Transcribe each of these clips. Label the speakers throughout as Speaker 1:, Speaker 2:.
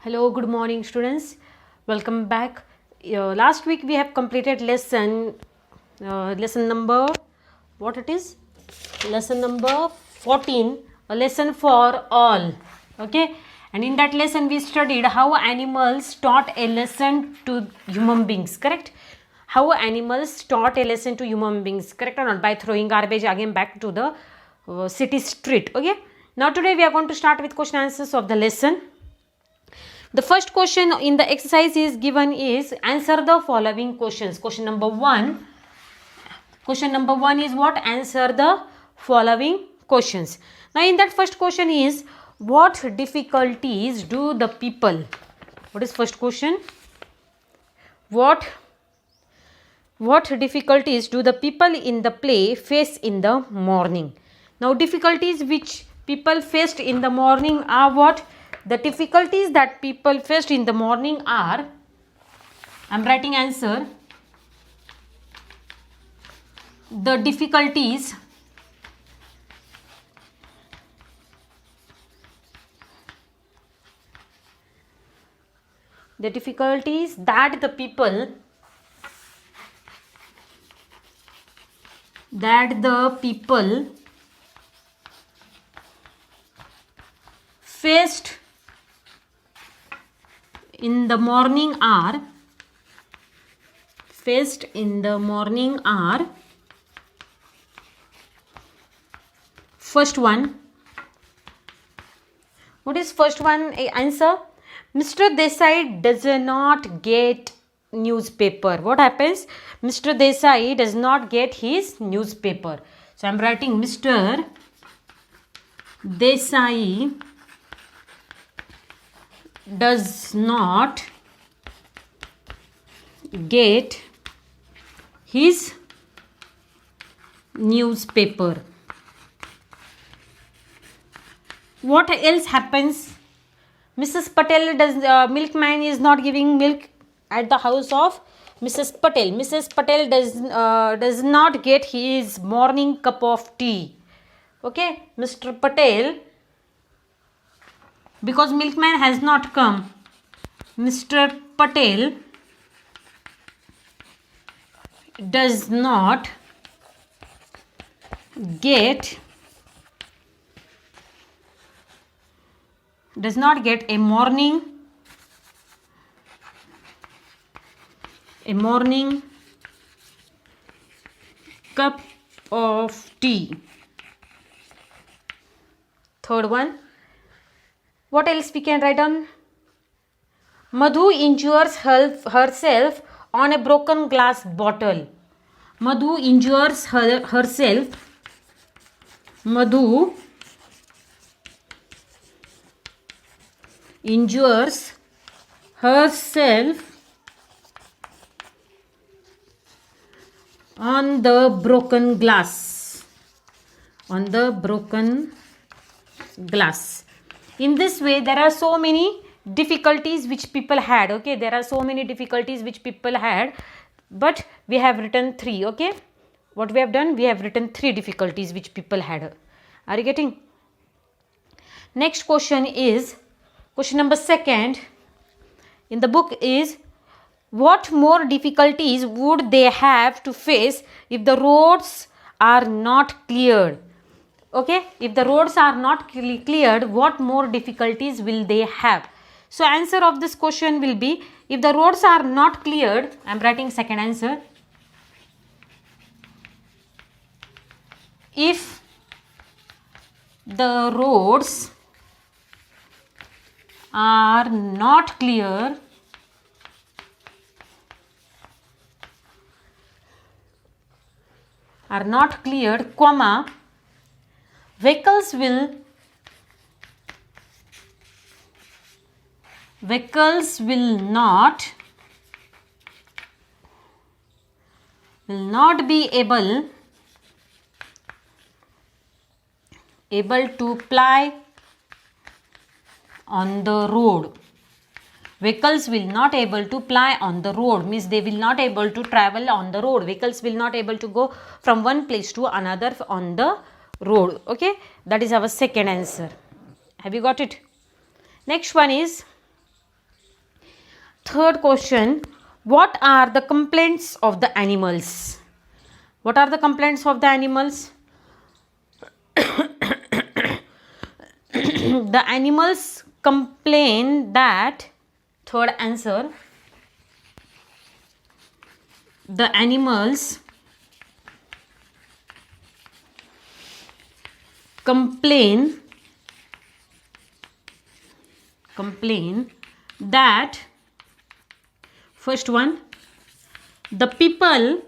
Speaker 1: Hello, good morning students. Welcome back. Last week we have completed lesson number, what it is? Lesson number 14, a lesson for all. Okay, and in that lesson we studied how animals taught a lesson to human beings, correct? How animals taught a lesson to human beings, correct or not? By throwing garbage again back to the city street. Okay, now today we are going to start with question answers of the lesson. The first question in the exercise is given is answer the following questions. Question number one is what? Answer the following questions. Now in that first question is, what difficulties do the people, what is first question? What difficulties do the people in the play face in the morning? Now difficulties which people faced in the morning are what? The difficulties that people faced in the morning are, I am writing answer. The difficulties that the people faced in the morning are first one. What is first one? Answer. Mr. Desai does not get newspaper. What happens? Mr. Desai does not get his newspaper. So I am writing Mr. Desai does not get his newspaper. What else happens? Mrs. Patel milkman is not giving milk at the house of Mrs. Patel. Mrs. Patel does not get his morning cup of tea. Okay, Mr. Patel, because milkman has not come, Mr. Patel does not get a morning cup of tea. Third one, what else we can write down? Madhu injures herself on a broken glass bottle. Madhu injures herself on the broken glass. In this way, there are so many difficulties which people had. Okay, there are so many difficulties which people had, but we have written 3. Okay, what we have done? We have written 3 difficulties which people had. Are you getting? Next question is question number 2 in the book is, what more difficulties would they have to face if the roads are not cleared? Okay, if the roads are not cleared, what more difficulties will they have? So answer of this question will be, if the roads are not cleared, I am writing second answer. If the roads are not clear, comma, vehicles will not be able to ply on the road. Vehicles will not able to ply on the road, means they will not able to travel on the road. Vehicles will not able to go from one place to another on the road. Okay, that is our second answer. Have you got it? Next one is, Third question, what are the complaints of the animals? What are the complaints of the animals? The animals complain that, third answer, the animals complain that, first one, the people,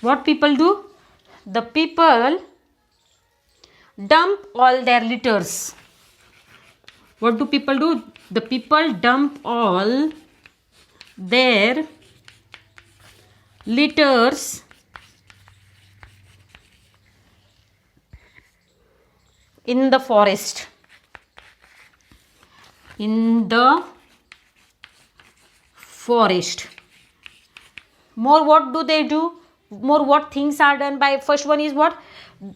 Speaker 1: what people do? The people dump all their litters. What do people do? The people dump all their litters in the forest. In the forest. More, what do they do? More, what things are done by, first one is what?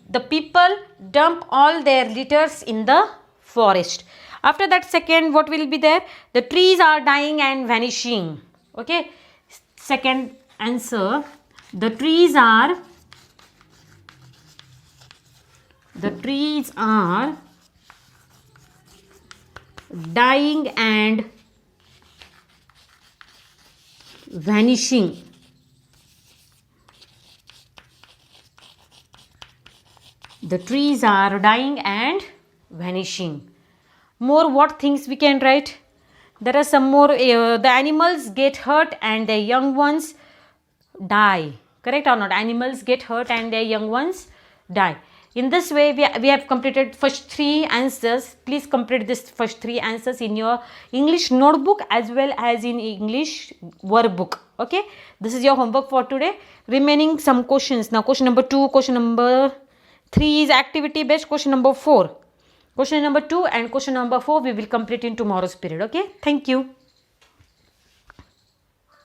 Speaker 1: The people dump all their litters in the forest. After that, second, what will be there? The trees are dying and vanishing. Okay. Second answer, the trees are dying and vanishing. The trees are dying and vanishing. More, what things we can write? There are some more. The animals get hurt and their young ones die. Correct or not? Animals get hurt and their young ones die. In this way, we have completed first three answers. Please complete this first three answers in your English notebook as well as in English workbook. Okay. This is your homework for today. Remaining some questions. Now, question number 2, question number 3 is activity based. Question number 4. Question number 2 and question number 4 we will complete in tomorrow's period. Okay. Thank you.